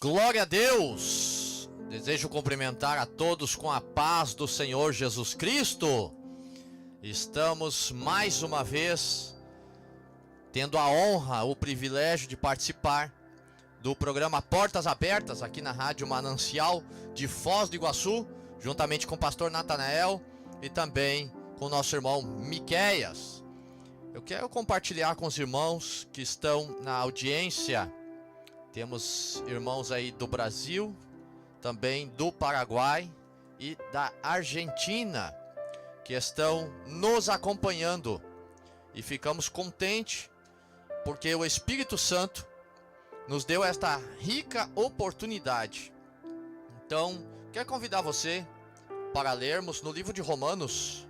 Glória a Deus! Desejo cumprimentar a todos com a paz do Senhor Jesus Cristo. Estamos mais uma vez tendo a honra, o privilégio de participar do programa Portas Abertas aqui na Rádio Manancial de Foz do Iguaçu, juntamente com o pastor Natanael e também com o nosso irmão Miqueias. Eu quero compartilhar com os irmãos que estão na audiência. Temos irmãos aí do Brasil, também do Paraguai e da Argentina que estão nos acompanhando. E ficamos contentes porque o Espírito Santo nos deu esta rica oportunidade. Então, quero convidar você para lermos no livro de Romanos.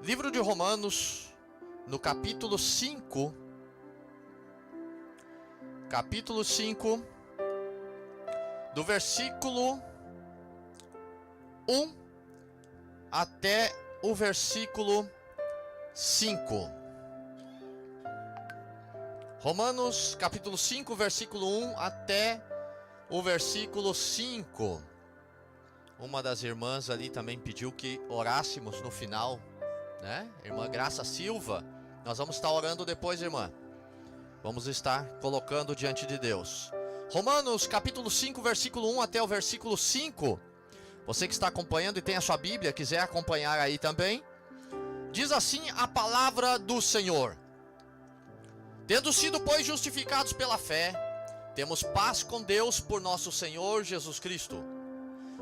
Livro de Romanos, no capítulo 5, do versículo 1 até o versículo 5. Romanos, capítulo 5, versículo 1 até o versículo 5. Uma das irmãs ali também pediu que orássemos no final, né? Irmã Graça Silva. Nós vamos estar orando depois, irmã. Vamos estar colocando diante de Deus. Romanos, capítulo 5, versículo 1 até o versículo 5. Você que está acompanhando e tem a sua Bíblia, quiser acompanhar aí também. Diz assim a palavra do Senhor: Tendo sido, pois, justificados pela fé, temos paz com Deus por nosso Senhor Jesus Cristo,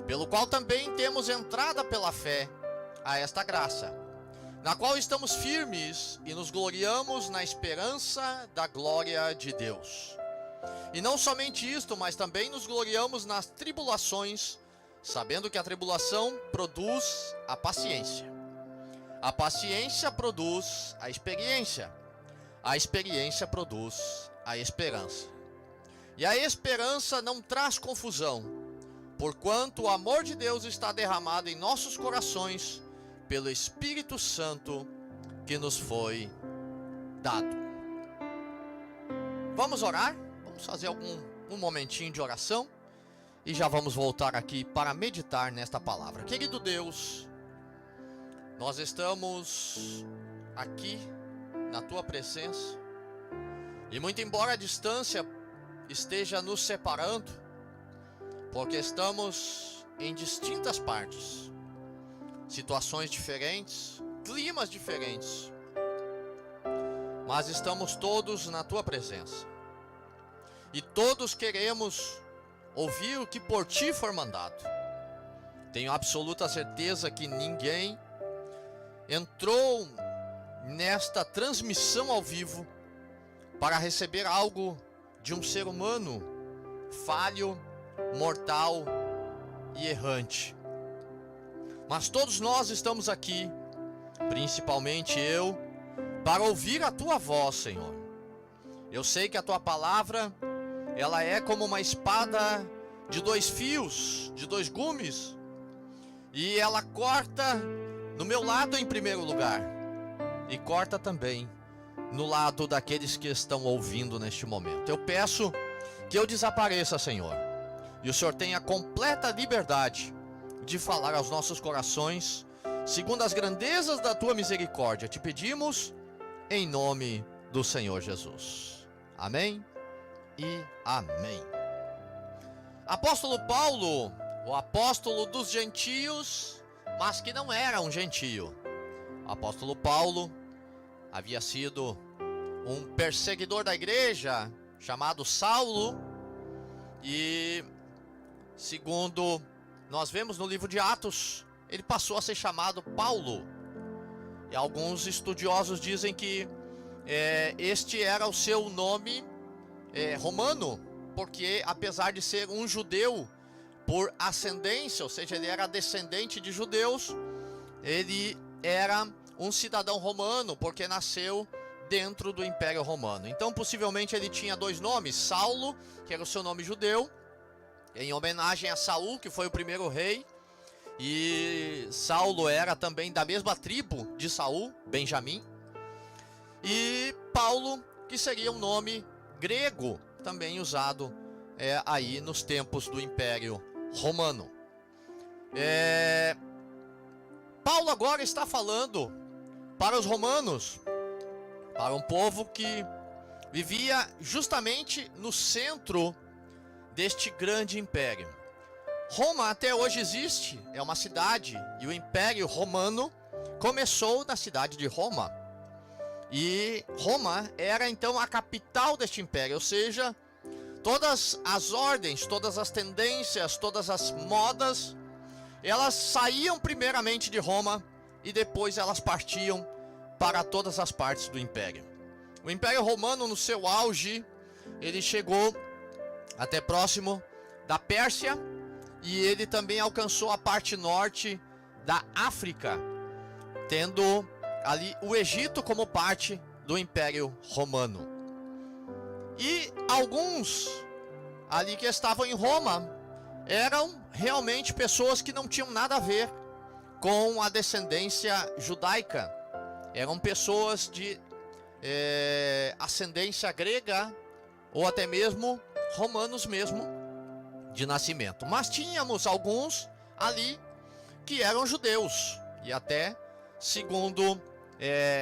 pelo qual também temos entrada pela fé a esta graça, na qual estamos firmes e nos gloriamos na esperança da glória de Deus. E não somente isto, mas também nos gloriamos nas tribulações, sabendo que a tribulação produz a paciência. A paciência produz a experiência produz a esperança. E a esperança não traz confusão, porquanto o amor de Deus está derramado em nossos corações pelo Espírito Santo que nos foi dado. Vamos orar? Vamos fazer um momentinho de oração e já vamos voltar aqui para meditar nesta palavra. Querido Deus, nós estamos aqui na Tua presença e muito embora a distância esteja nos separando, porque estamos em distintas partes, situações diferentes, climas diferentes, mas estamos todos na Tua presença e todos queremos ouvir o que por Ti for mandado. Tenho absoluta certeza que ninguém entrou nesta transmissão ao vivo para receber algo de um ser humano falho, mortal e errante. Mas todos nós estamos aqui, principalmente eu, para ouvir a Tua voz, Senhor. Eu sei que a Tua palavra, ela é como uma espada de 2 fios, de 2 gumes, e ela corta no meu lado em primeiro lugar, e corta também no lado daqueles que estão ouvindo neste momento. Eu peço que eu desapareça, Senhor, e o Senhor tenha completa liberdade de falar aos nossos corações, segundo as grandezas da Tua misericórdia. Te pedimos em nome do Senhor Jesus. Amém e amém. Apóstolo Paulo, o apóstolo dos gentios, mas que não era um gentio. O apóstolo Paulo havia sido um perseguidor da igreja chamado Saulo, e segundo nós vemos no livro de Atos, ele passou a ser chamado Paulo. E alguns estudiosos dizem que este era o seu nome romano, porque apesar de ser um judeu por ascendência, ou seja, ele era descendente de judeus, ele era um cidadão romano, porque nasceu dentro do Império Romano. Então possivelmente ele tinha 2 nomes: Saulo, que era o seu nome judeu, em homenagem a Saul, que foi o primeiro rei, e Saulo era também da mesma tribo de Saul, Benjamim. E Paulo que seria um nome grego, também usado aí nos tempos do Império Romano. Paulo agora está falando para os romanos, para um povo que vivia justamente no centro deste grande império. Roma até hoje existe, é uma cidade, e o Império Romano começou na cidade de Roma. E Roma era então a capital deste império, ou seja, todas as ordens, todas as tendências, todas as modas, elas saíam primeiramente de Roma e depois elas partiam para todas as partes do império. O Império Romano, no seu auge, ele chegou até próximo da Pérsia e ele também alcançou a parte norte da África, tendo ali o Egito como parte do Império Romano. E alguns ali que estavam em Roma eram realmente pessoas que não tinham nada a ver com a descendência judaica. Eram pessoas de ascendência grega ou até mesmo romanos mesmo de nascimento. Mas tínhamos alguns ali que eram judeus. E até, segundo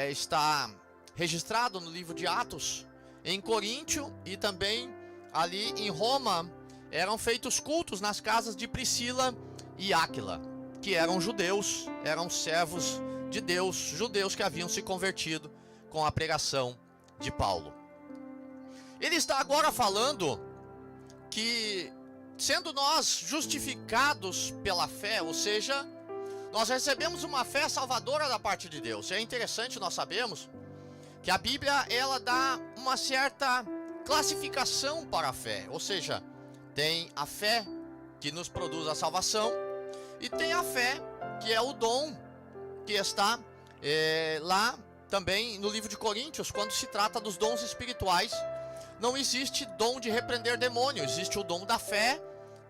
está registrado no livro de Atos, em Coríntio e também ali em Roma, eram feitos cultos nas casas de Priscila e Áquila, que eram judeus, eram servos de Deus, judeus que haviam se convertido com a pregação de Paulo. Ele está agora falando que, sendo nós justificados pela fé, ou seja, nós recebemos uma fé salvadora da parte de Deus. É interessante nós sabemos que a Bíblia, ela dá uma certa classificação para a fé, ou seja, tem a fé que nos produz a salvação e tem a fé que é o dom que está lá também no livro de Coríntios, quando se trata dos dons espirituais. Não existe dom de repreender demônio, existe o dom da fé,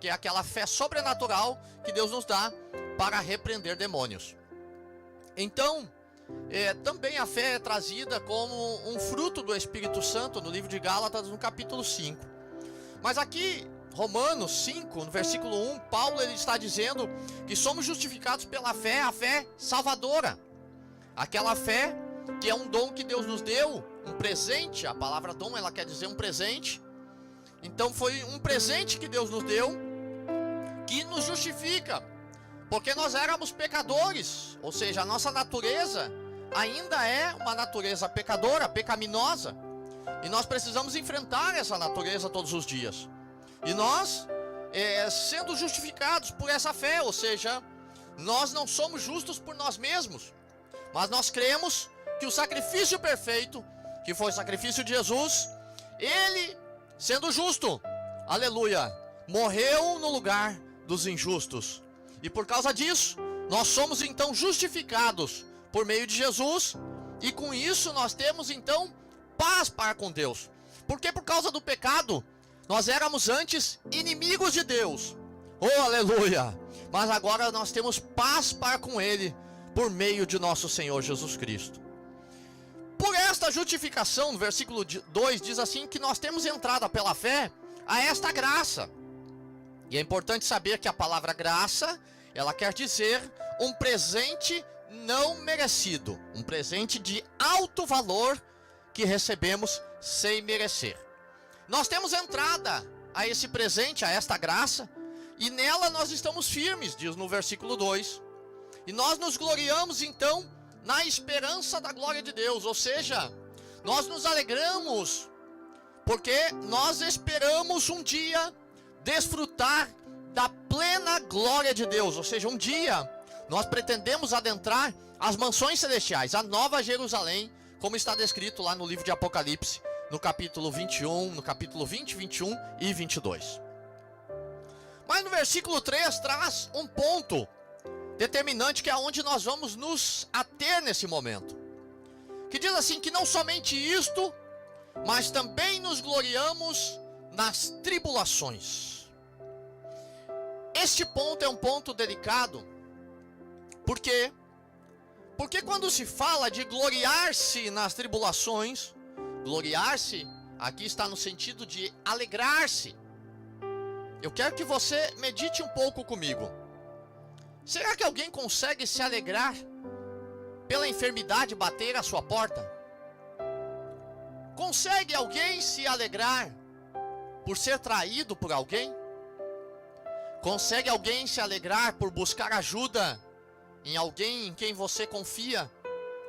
que é aquela fé sobrenatural que Deus nos dá para repreender demônios. Então, também a fé é trazida como um fruto do Espírito Santo no livro de Gálatas, no capítulo 5. Mas aqui, Romanos 5, no versículo 1, Paulo ele está dizendo que somos justificados pela fé, a fé salvadora. Aquela fé que é um dom que Deus nos deu, um presente. A palavra dom, ela quer dizer um presente. Então foi um presente que Deus nos deu, que nos justifica, porque nós éramos pecadores, ou seja, a nossa natureza ainda é uma natureza pecadora, pecaminosa, e nós precisamos enfrentar essa natureza todos os dias. E nós, sendo justificados por essa fé, ou seja, nós não somos justos por nós mesmos, mas nós cremos que o sacrifício perfeito, que foi o sacrifício de Jesus, ele, sendo justo, aleluia, morreu no lugar dos injustos. E por causa disso, nós somos então justificados por meio de Jesus, e com isso nós temos então paz para com Deus. Porque por causa do pecado, nós éramos antes inimigos de Deus. Oh, aleluia! Mas agora nós temos paz para com Ele, por meio de nosso Senhor Jesus Cristo. Por esta justificação, no versículo 2 diz assim, que nós temos entrada pela fé a esta graça. E é importante saber que a palavra graça, ela quer dizer um presente não merecido, um presente de alto valor que recebemos sem merecer. Nós temos entrada a esse presente, a esta graça, e nela nós estamos firmes, diz no versículo 2. E nós nos gloriamos então na esperança da glória de Deus, ou seja, nós nos alegramos, porque nós esperamos um dia desfrutar da plena glória de Deus, ou seja, um dia nós pretendemos adentrar as mansões celestiais, a nova Jerusalém, como está descrito lá no livro de Apocalipse, no capítulo 21, no capítulo 20, 21 e 22. Mas no versículo 3 traz um ponto determinante, que é onde nós vamos nos ater nesse momento, que diz assim, que não somente isto, mas também nos gloriamos nas tribulações. Este ponto é um ponto delicado. Por quê? Porque quando se fala de gloriar-se nas tribulações, Gloriar-se aqui está no sentido de alegrar-se. Eu quero que você medite um pouco comigo. Será que alguém consegue se alegrar pela enfermidade bater à sua porta? Consegue alguém se alegrar por ser traído por alguém? Consegue alguém se alegrar por buscar ajuda em alguém em quem você confia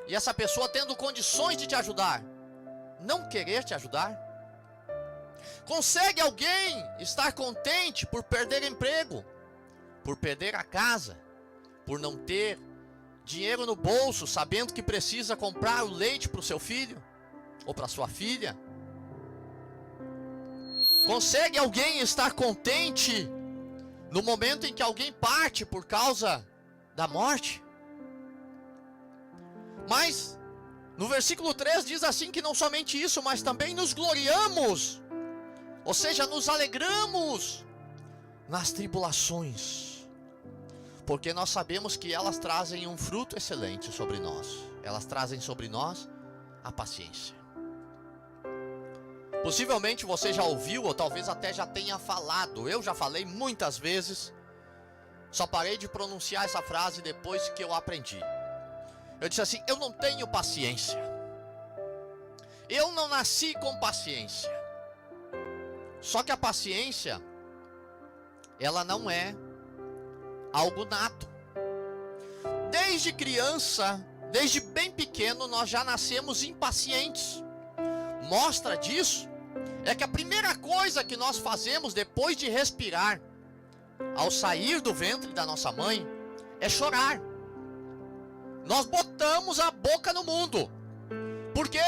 e essa pessoa tendo condições de te ajudar, não querer te ajudar? Consegue alguém estar contente por perder emprego, por perder a casa, por não ter dinheiro no bolso, sabendo que precisa comprar o leite para o seu filho ou para sua filha? Consegue alguém estar contente no momento em que alguém parte por causa da morte? Mas no versículo 3 diz assim que não somente isso, mas também nos gloriamos, ou seja, nos alegramos nas tribulações, porque nós sabemos que elas trazem um fruto excelente sobre nós. Elas trazem sobre nós a paciência. Possivelmente você já ouviu, ou talvez até já tenha falado. Eu já falei muitas vezes. Só parei de pronunciar essa frase depois que eu aprendi. Eu disse assim: eu não tenho paciência. Eu não nasci com paciência. Só que a paciência, ela não é algo nato. Desde criança, desde bem pequeno, nós já nascemos impacientes. Mostra disso é que a primeira coisa que nós fazemos depois de respirar, ao sair do ventre da nossa mãe, é chorar. Nós botamos a boca no mundo. Por quê?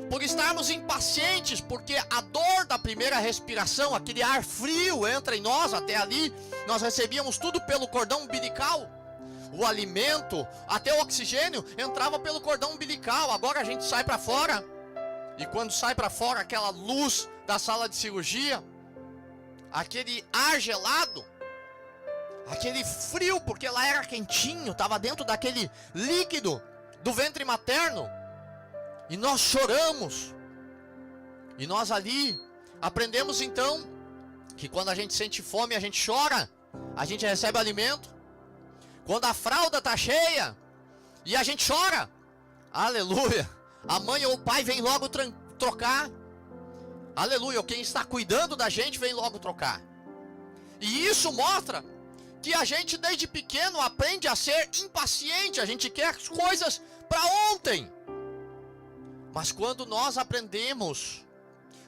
Por estarmos impacientes, porque a dor da primeira respiração, aquele ar frio entra em nós. Até ali nós recebíamos tudo pelo cordão umbilical. O alimento, até o oxigênio entrava pelo cordão umbilical. Agora a gente sai para fora, e quando sai para fora, aquela luz da sala de cirurgia, aquele ar gelado, aquele frio, porque ela era quentinho, estava dentro daquele líquido do ventre materno, e nós choramos. E nós ali aprendemos então que quando a gente sente fome, a gente chora, a gente recebe alimento. Quando a fralda está cheia e a gente chora, aleluia, a mãe ou o pai vem logo trocar. Aleluia, quem está cuidando da gente vem logo trocar. E isso mostra que a gente desde pequeno aprende a ser impaciente. A gente quer coisas para ontem. Mas quando nós aprendemos,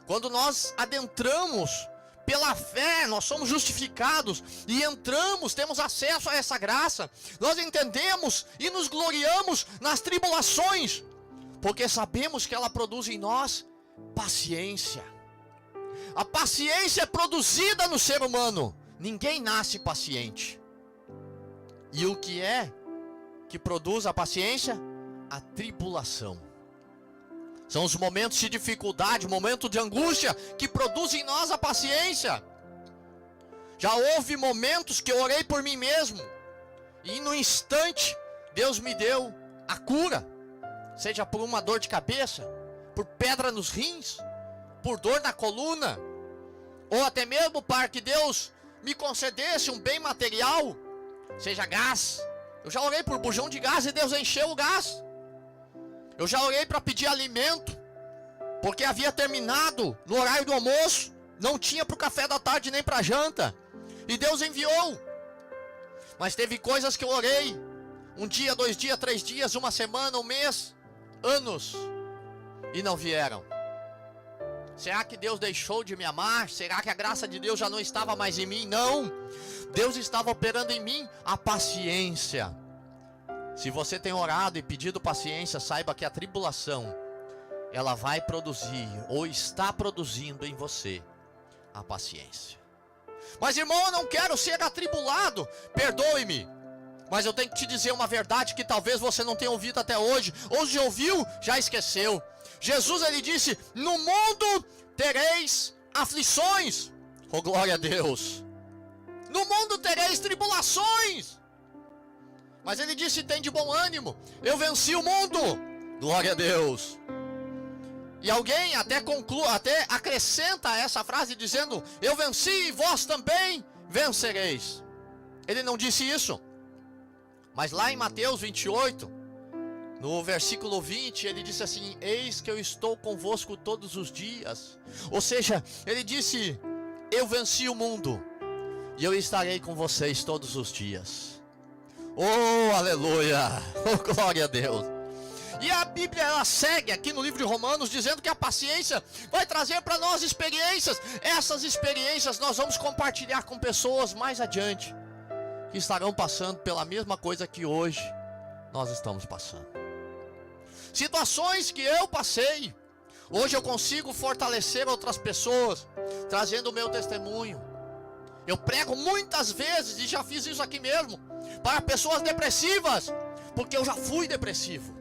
quando nós adentramos pela fé, nós somos justificados e entramos, temos acesso a essa graça, nós entendemos e nos gloriamos nas tribulações, porque sabemos que ela produz em nós paciência. A paciência é produzida no ser humano. Ninguém nasce paciente. E o que é que produz a paciência? A tribulação. São os momentos de dificuldade, momentos de angústia que produzem em nós a paciência. Já houve momentos que eu orei por mim mesmo e no instante Deus me deu a cura. Seja por uma dor de cabeça, por pedra nos rins, por dor na coluna, ou até mesmo para que Deus me concedesse um bem material, seja gás. Eu já orei por bujão de gás e Deus encheu o gás. Eu já orei para pedir alimento, porque havia terminado no horário do almoço, não tinha para o café da tarde nem para a janta, e Deus enviou. Mas teve coisas que eu orei, um dia, 2 dias, 3 dias, uma semana, um mês, anos, e não vieram. Será que Deus deixou de me amar? Será que a graça de Deus já não estava mais em mim? Não, Deus estava operando em mim a paciência. Se você tem orado e pedido paciência, saiba que a tribulação, ela vai produzir, ou está produzindo em você, a paciência. Mas irmão, eu não quero ser atribulado. Perdoe-me, mas eu tenho que te dizer uma verdade que talvez você não tenha ouvido até hoje, ou se ouviu, já esqueceu. Jesus, ele disse: no mundo tereis aflições. Oh, glória a Deus. No mundo tereis tribulações. Mas ele disse: tem de bom ânimo, eu venci o mundo. Glória a Deus. E alguém até até acrescenta essa frase dizendo: eu venci e vós também vencereis. Ele não disse isso. Mas lá em Mateus 28, no versículo 20, ele disse assim: eis que eu estou convosco todos os dias. Ou seja, ele disse: eu venci o mundo e eu estarei com vocês todos os dias. Oh, aleluia! Oh, glória a Deus! E a Bíblia, ela segue aqui no livro de Romanos dizendo que a paciência vai trazer para nós experiências. Essas experiências nós vamos compartilhar com pessoas mais adiante, que estarão passando pela mesma coisa que hoje nós estamos passando. Situações que eu passei, hoje eu consigo fortalecer outras pessoas, trazendo o meu testemunho. Eu prego muitas vezes, e já fiz isso aqui mesmo, para pessoas depressivas, porque eu já fui depressivo.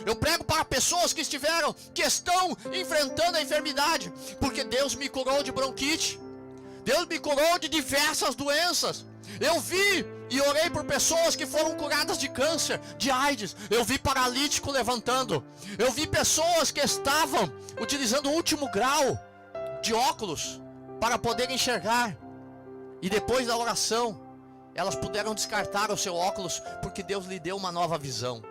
Eu prego para pessoas que estão enfrentando a enfermidade, porque Deus me curou de bronquite, Deus me curou de diversas doenças. Eu vi e orei por pessoas que foram curadas de câncer, de AIDS. Eu vi paralítico levantando. Eu vi pessoas que estavam utilizando o último grau de óculos para poder enxergar. E depois da oração, elas puderam descartar o seu óculos, porque Deus lhe deu uma nova visão.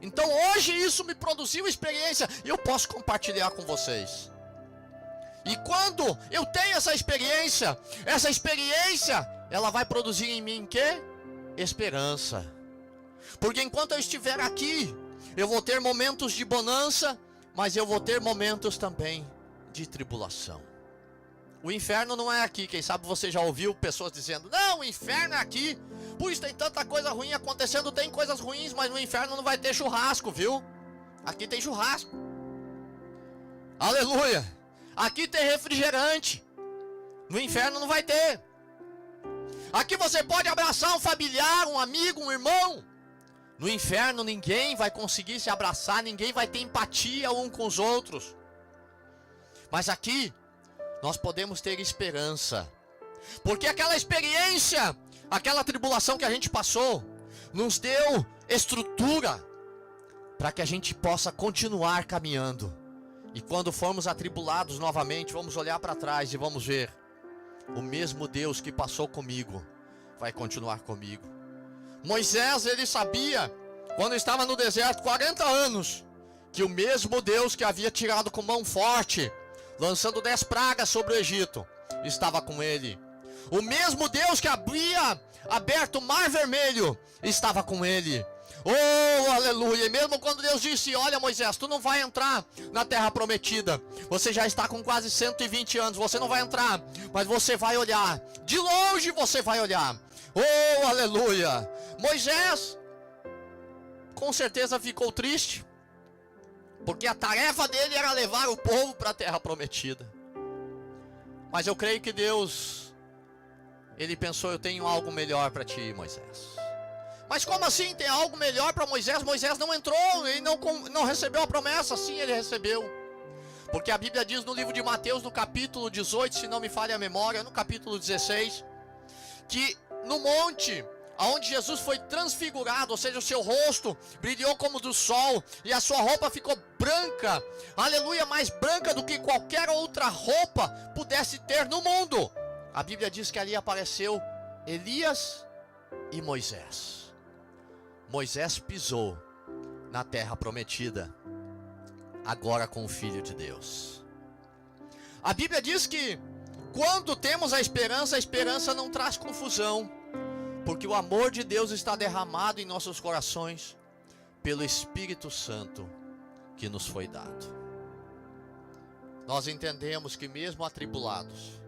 Então hoje isso me produziu experiência e eu posso compartilhar com vocês. E quando eu tenho essa experiência ela vai produzir em mim quê? Esperança. Porque enquanto eu estiver aqui, eu vou ter momentos de bonança, mas eu vou ter momentos também de tribulação. O inferno não é aqui. Quem sabe você já ouviu pessoas dizendo: não, o inferno é aqui. Pois tem tanta coisa ruim acontecendo. Tem coisas ruins, mas no inferno não vai ter churrasco, viu? Aqui tem churrasco. Aleluia. Aqui tem refrigerante. No inferno não vai ter. Aqui você pode abraçar um familiar, um amigo, um irmão. No inferno ninguém vai conseguir se abraçar. Ninguém vai ter empatia um com os outros. Mas aqui nós podemos ter esperança, porque aquela experiência, aquela tribulação que a gente passou, nos deu estrutura para que a gente possa continuar caminhando. E quando formos atribulados novamente, vamos olhar para trás e vamos ver: o mesmo Deus que passou comigo vai continuar comigo. Moisés, ele sabia, quando estava no deserto 40 anos, que o mesmo Deus que havia tirado com mão forte, lançando 10 pragas sobre o Egito, estava com ele. O mesmo Deus que havia aberto o mar vermelho estava com ele. Oh, aleluia. E mesmo quando Deus disse: olha, Moisés, tu não vai entrar na terra prometida, você já está com quase 120 anos, você não vai entrar, mas você vai olhar, de longe você vai olhar. Oh, aleluia. Moisés com certeza ficou triste, porque a tarefa dele era levar o povo para a terra prometida. Mas eu creio que Deus, ele pensou: eu tenho algo melhor para ti, Moisés. Mas como assim tem algo melhor para Moisés? Moisés não entrou, ele não recebeu a promessa. Sim, ele recebeu. Porque a Bíblia diz no livro de Mateus, no capítulo 18, se não me falha a memória, no capítulo 16, que no monte aonde Jesus foi transfigurado, ou seja, o seu rosto brilhou como do sol, e a sua roupa ficou branca, aleluia, mais branca do que qualquer outra roupa pudesse ter no mundo. A Bíblia diz que ali apareceu Elias e Moisés. Moisés pisou na terra prometida, agora com o Filho de Deus. A Bíblia diz que quando temos a esperança não traz confusão, porque o amor de Deus está derramado em nossos corações pelo Espírito Santo que nos foi dado. Nós entendemos que mesmo atribulados,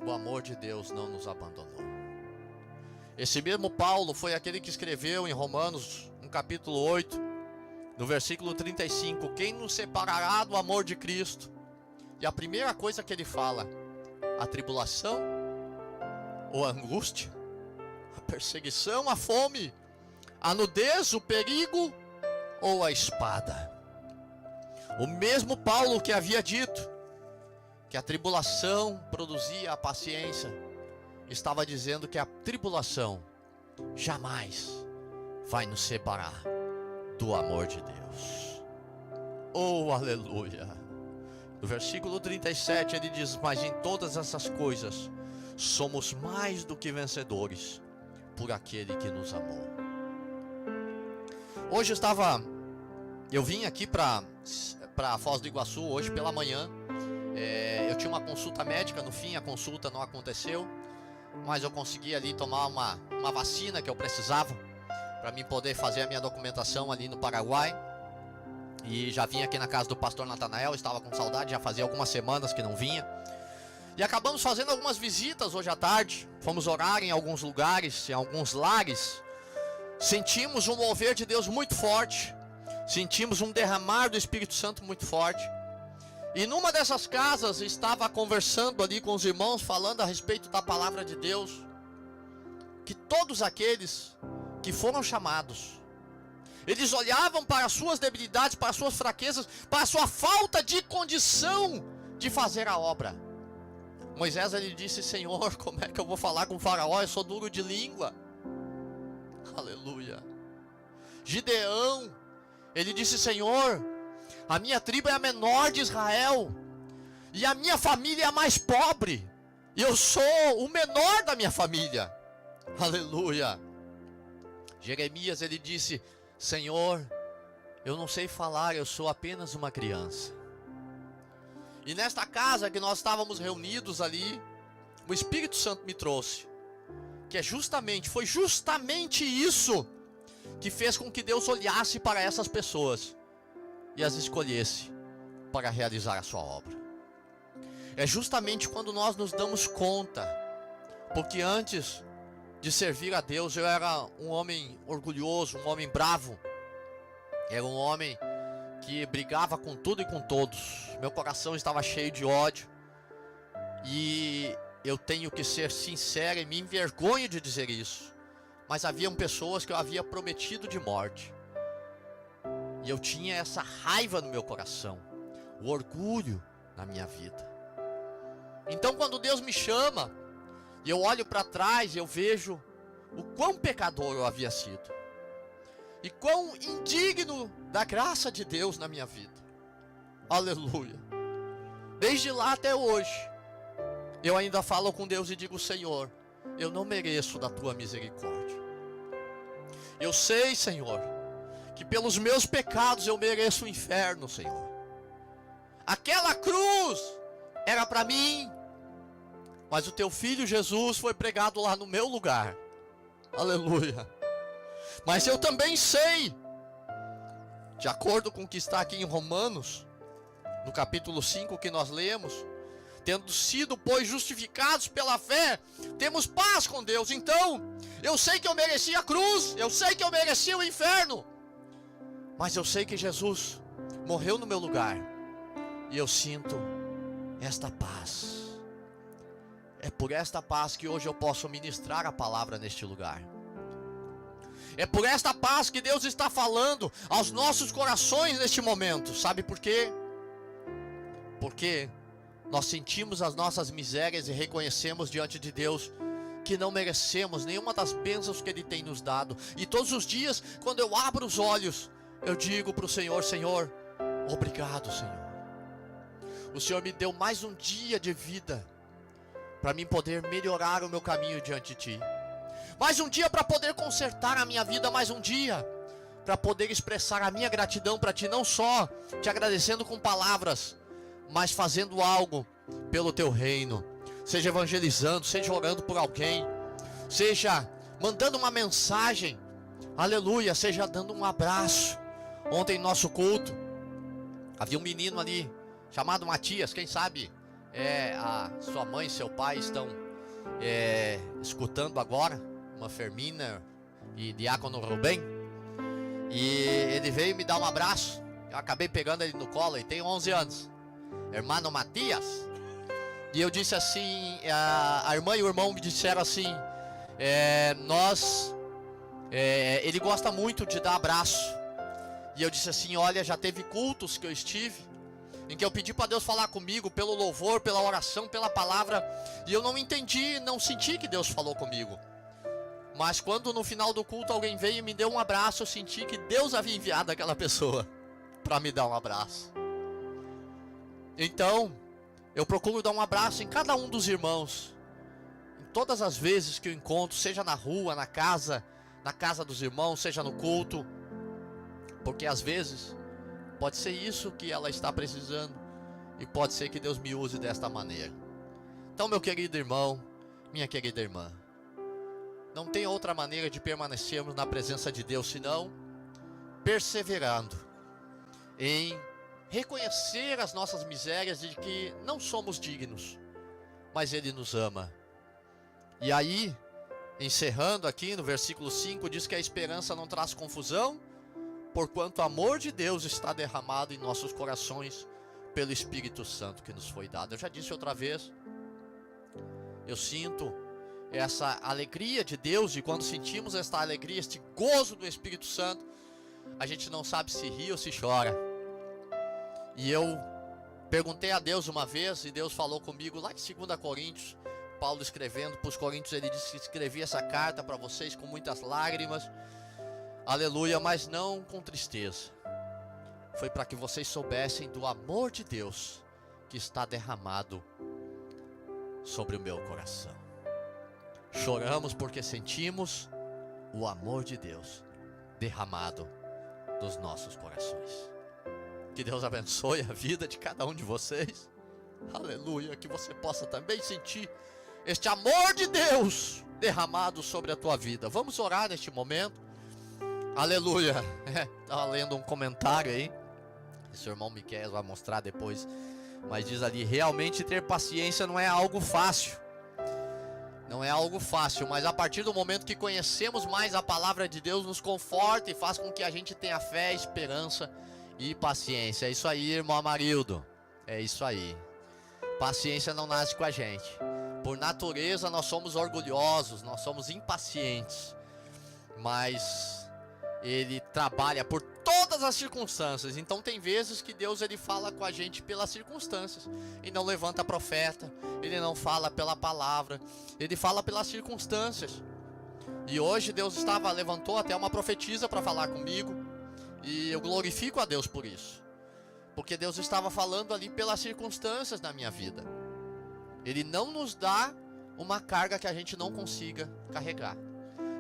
o amor de Deus não nos abandonou. Esse mesmo Paulo foi aquele que escreveu em Romanos, no capítulo 8, no versículo 35, quem nos separará do amor de Cristo? E a primeira coisa que ele fala: a tribulação, ou a angústia, a perseguição, a fome, a nudez, o perigo ou a espada. O mesmo Paulo que havia dito que a tribulação produzia a paciência, estava dizendo que a tribulação jamais vai nos separar do amor de Deus. Oh, aleluia. No versículo 37 ele diz: mas em todas essas coisas somos mais do que vencedores por aquele que nos amou. Hoje eu vim aqui para Foz do Iguaçu hoje pela manhã. Eu tinha uma consulta médica, no fim a consulta não aconteceu, mas eu consegui ali tomar uma vacina que eu precisava para mim poder fazer a minha documentação ali no Paraguai. E já vim aqui na casa do pastor Natanael, estava com saudade, já fazia algumas semanas que não vinha. E acabamos fazendo algumas visitas hoje à tarde. Fomos orar em alguns lugares, em alguns lares. Sentimos um mover de Deus muito forte. Sentimos um derramar do Espírito Santo muito forte. E numa dessas casas estava conversando ali com os irmãos, falando a respeito da palavra de Deus. Que todos aqueles que foram chamados, eles olhavam para as suas debilidades, para as suas fraquezas, para a sua falta de condição de fazer a obra. Moisés, ele disse: Senhor, como é que eu vou falar com o faraó? Eu sou duro de língua. Aleluia. Gideão, ele disse: Senhor, a minha tribo é a menor de Israel, e a minha família é a mais pobre, e eu sou o menor da minha família. Aleluia. Jeremias, ele disse: Senhor, eu não sei falar, eu sou apenas uma criança. E nesta casa que nós estávamos reunidos ali, o Espírito Santo me trouxe, que foi justamente isso que fez com que Deus olhasse para essas pessoas e as escolhesse para realizar a sua obra. É justamente quando nós nos damos conta, porque antes de servir a Deus eu era um homem orgulhoso, um homem bravo, era um homem que brigava com tudo e com todos. Meu coração estava cheio de ódio. E eu tenho que ser sincero e me envergonho de dizer isso, mas haviam pessoas que eu havia prometido de morte. E eu tinha essa raiva no meu coração, o orgulho na minha vida. Então quando Deus me chama, e eu olho para trás, eu vejo o quão pecador eu havia sido. E quão indigno da graça de Deus na minha vida. Aleluia. Desde lá até hoje, eu ainda falo com Deus e digo: Senhor, eu não mereço da tua misericórdia. Eu sei, Senhor, que pelos meus pecados eu mereço o inferno, Senhor. Aquela cruz era para mim, mas o teu filho Jesus foi pregado lá no meu lugar. Aleluia. Mas eu também sei, de acordo com o que está aqui em Romanos, no capítulo 5 que nós lemos, tendo sido, pois, justificados pela fé, temos paz com Deus. Então, eu sei que eu merecia a cruz, eu sei que eu merecia o inferno, mas eu sei que Jesus morreu no meu lugar, e eu sinto esta paz. É por esta paz que hoje eu posso ministrar a palavra neste lugar. É por esta paz que Deus está falando aos nossos corações neste momento. Sabe por quê? Porque nós sentimos as nossas misérias e reconhecemos diante de Deus que não merecemos nenhuma das bênçãos que Ele tem nos dado. E todos os dias, quando eu abro os olhos, eu digo para o Senhor: Senhor, obrigado, Senhor. O Senhor me deu mais um dia de vida para mim poder melhorar o meu caminho diante de Ti. Mais um dia para poder consertar a minha vida, mais um dia para poder expressar a minha gratidão para Ti, não só Te agradecendo com palavras, mas fazendo algo pelo Teu reino. Seja evangelizando, seja orando por alguém, seja mandando uma mensagem, aleluia, seja dando um abraço. Ontem nosso culto, havia um menino ali, chamado Matias, quem sabe a sua mãe e seu pai estão escutando agora, uma Fermina e Diácono Rubem, e ele veio me dar um abraço. Eu acabei pegando ele no colo, ele tem 11 anos, irmão Matias. E eu disse assim, a irmã e o irmão me disseram assim, ele gosta muito de dar abraço. E eu disse assim: olha, já teve cultos que eu estive em que eu pedi para Deus falar comigo pelo louvor, pela oração, pela palavra, e eu não entendi, não senti que Deus falou comigo. Mas quando no final do culto alguém veio e me deu um abraço, eu senti que Deus havia enviado aquela pessoa. para me dar um abraço. Então, eu procuro dar um abraço em cada um dos irmãos. Em todas as vezes que eu encontro, seja na rua, na casa dos irmãos, seja no culto. Porque às vezes, pode ser isso que ela está precisando. E pode ser que Deus me use desta maneira. Então, meu querido irmão, minha querida irmã, não tem outra maneira de permanecermos na presença de Deus senão perseverando em reconhecer as nossas misérias e de que não somos dignos, mas Ele nos ama. E aí, encerrando aqui no versículo 5, diz que a esperança não traz confusão, porquanto o amor de Deus está derramado em nossos corações pelo Espírito Santo que nos foi dado. Eu já disse outra vez, eu sinto essa alegria de Deus, e quando sentimos esta alegria, este gozo do Espírito Santo, a gente não sabe se ri ou se chora. E eu perguntei a Deus uma vez, e Deus falou comigo lá em 2 Coríntios, Paulo escrevendo para os Coríntios, ele disse que escrevia essa carta para vocês com muitas lágrimas, aleluia, mas não com tristeza. Foi para que vocês soubessem do amor de Deus que está derramado sobre o meu coração. Choramos porque sentimos o amor de Deus derramado dos nossos corações. Que Deus abençoe a vida de cada um de vocês. Aleluia, que você possa também sentir este amor de Deus derramado sobre a tua vida. Vamos orar neste momento. Aleluia. Estava lendo um comentário aí, esse irmão Miquel vai mostrar depois, mas diz ali: realmente ter paciência não é algo fácil. Não é algo fácil, mas a partir do momento que conhecemos mais a palavra de Deus, nos conforta e faz com que a gente tenha fé, esperança e paciência. É isso aí, irmão Amarildo. É isso aí. Paciência não nasce com a gente. Por natureza nós somos orgulhosos, nós somos impacientes. Mas Ele trabalha por todas as circunstâncias. Então tem vezes que Deus ele fala com a gente pelas circunstâncias. E não levanta profeta. Ele não fala pela palavra. Ele fala pelas circunstâncias. E hoje Deus levantou até uma profetisa para falar comigo. E eu glorifico a Deus por isso. Porque Deus estava falando ali pelas circunstâncias da minha vida. Ele não nos dá uma carga que a gente não consiga carregar.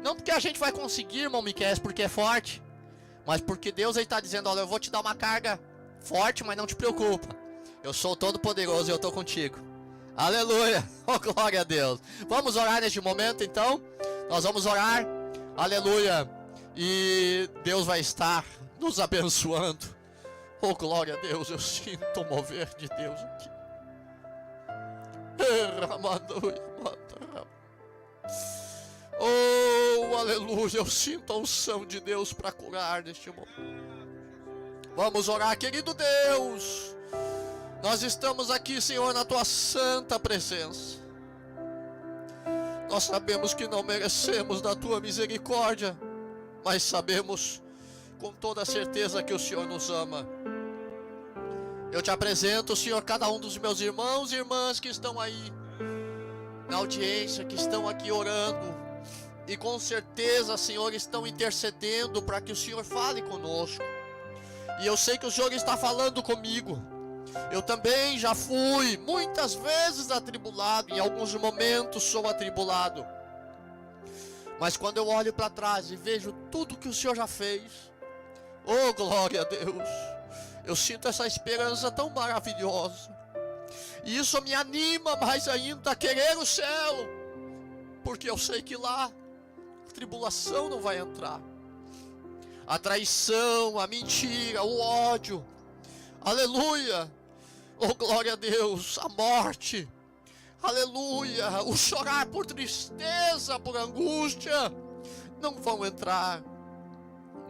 Não porque a gente vai conseguir, irmão Miquel, porque é forte. Mas porque Deus está dizendo: olha, eu vou te dar uma carga forte, mas não te preocupa. Eu sou todo poderoso e eu estou contigo. Aleluia, oh glória a Deus. Vamos orar neste momento então. Nós vamos orar, aleluia. E Deus vai estar nos abençoando. Oh glória a Deus, eu sinto o mover de Deus aqui. Oh aleluia, eu sinto a unção de Deus para curar neste momento. Vamos orar, querido Deus. Nós estamos aqui, Senhor, na tua santa presença. Nós sabemos que não merecemos da tua misericórdia, mas sabemos com toda certeza que o Senhor nos ama. Eu te apresento, Senhor, cada um dos meus irmãos e irmãs que estão aí na audiência, que estão aqui orando, e com certeza, Senhor, estão intercedendo para que o Senhor fale conosco. E eu sei que o Senhor está falando comigo. Eu também já fui muitas vezes atribulado, em alguns momentos sou atribulado. Mas quando eu olho para trás e vejo tudo que o Senhor já fez, oh glória a Deus, eu sinto essa esperança tão maravilhosa. E isso me anima mais ainda a querer o céu, porque eu sei que lá a tribulação não vai entrar. A traição, a mentira, o ódio, aleluia, oh glória a Deus, a morte, aleluia, o chorar por tristeza, por angústia, não vão entrar.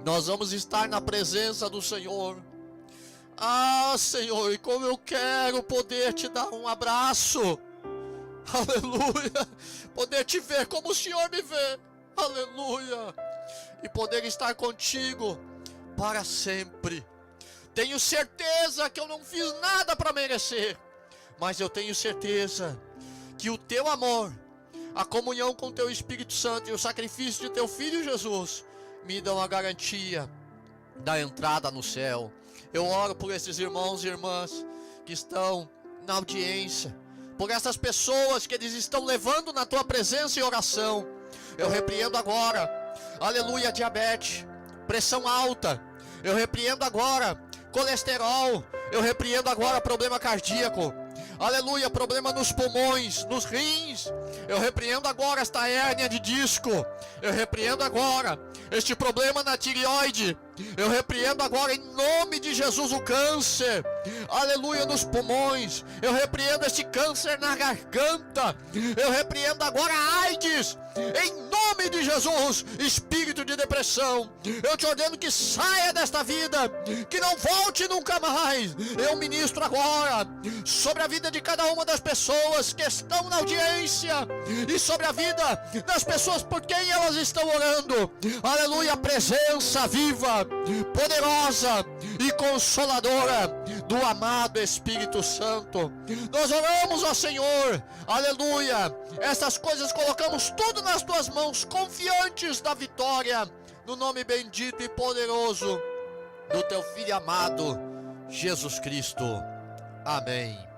Nós vamos estar na presença do Senhor. Ah, Senhor, e como eu quero poder te dar um abraço, aleluia, poder te ver como o Senhor me vê, aleluia, e poder estar contigo para sempre. Tenho certeza que eu não fiz nada para merecer, mas eu tenho certeza que o teu amor, a comunhão com o teu Espírito Santo e o sacrifício de teu Filho Jesus me dão a garantia da entrada no céu. Eu oro por esses irmãos e irmãs que estão na audiência, por essas pessoas que eles estão levando na tua presença em oração. Eu repreendo agora, aleluia, diabetes, pressão alta. Eu repreendo agora colesterol. Eu repreendo agora problema cardíaco. Aleluia, problema nos pulmões, nos rins. Eu repreendo agora esta hérnia de disco. Eu repreendo agora este problema na tireoide. Eu repreendo agora em nome de Jesus o câncer. Aleluia, nos pulmões. Eu repreendo este câncer na garganta. Eu repreendo agora a AIDS. Em nome de Jesus, espírito de depressão, eu te ordeno que saia desta vida, que não volte nunca mais. Eu ministro agora sobre a vida de cada uma das pessoas que estão na audiência e sobre a vida das pessoas por quem elas estão orando. Aleluia, a presença viva, poderosa e consoladora do amado Espírito Santo. Nós oramos ao Senhor, aleluia, essas coisas colocamos tudo nas tuas mãos, confiantes da vitória, no nome bendito e poderoso do teu Filho amado, Jesus Cristo. Amém.